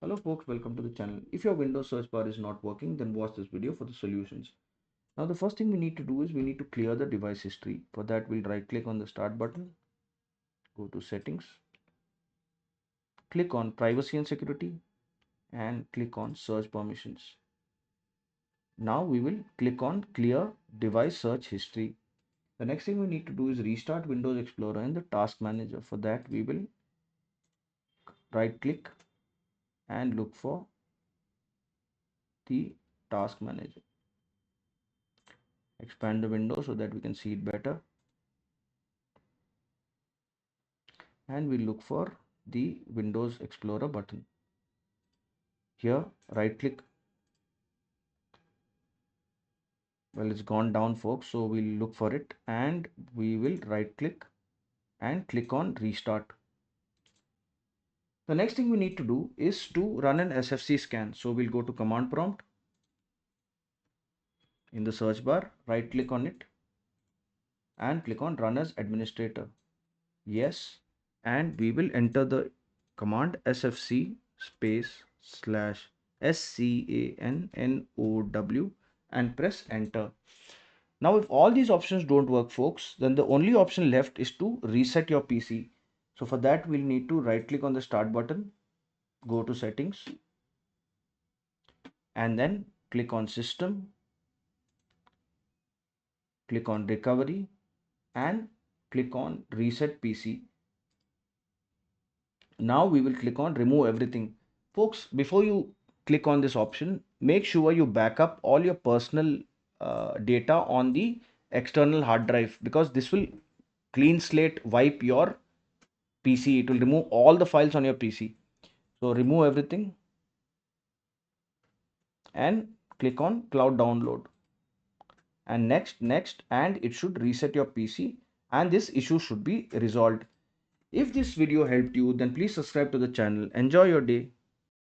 Hello folks, welcome to the channel. If your Windows search bar is not working, then watch this video for the solutions. Now the first thing we need to do is we need to clear the device history. For that we'll right click on the start button, go to settings, click on privacy and security and click on search permissions. Now we will click on clear device search history. The next thing we need to do is restart Windows Explorer in the task manager. For that we will right click and look for the task manager. Expand the window so that we can see it better. And we look for the Windows Explorer button. Here right click, well it's gone down folks, so we'll look for it and we will right click and click on restart. The next thing we need to do is to run an SFC scan. So we'll go to command prompt in the search bar, right click on it and click on run as administrator. Yes, and we will enter the command sfc space slash scannow and press enter. Now if all these options don't work folks, then the only option left is to reset your PC. So for that we'll need to right click on the start button, go to settings and then click on system, click on recovery and click on reset PC. Now we will click on remove everything. Folks, before you click on this option, make sure you back up all your personal data on the external hard drive, because this will clean slate wipe your PC. It will remove all the files on your PC. So remove everything and click on cloud download and next, and it should reset your PC and this issue should be resolved. If this video helped you, then please subscribe to the channel. Enjoy your day.